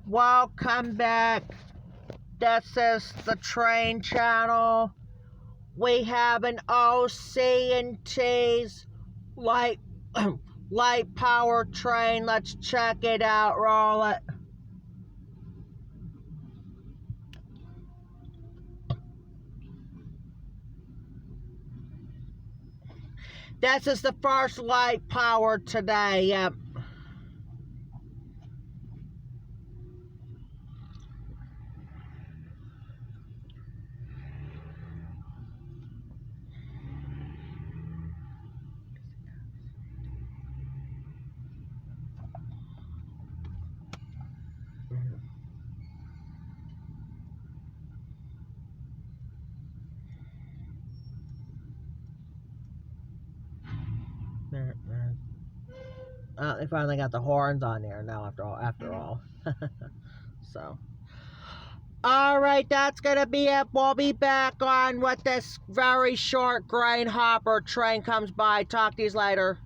Welcome back. This is the train channel. We have an OC&T's light power train. Let's check it out. Roll it. This is the first light power today. Yep. They finally got the horns on there now after all. So, alright, that's gonna be it. We'll be back on with this very short grain hopper train comes by. Talk to you later.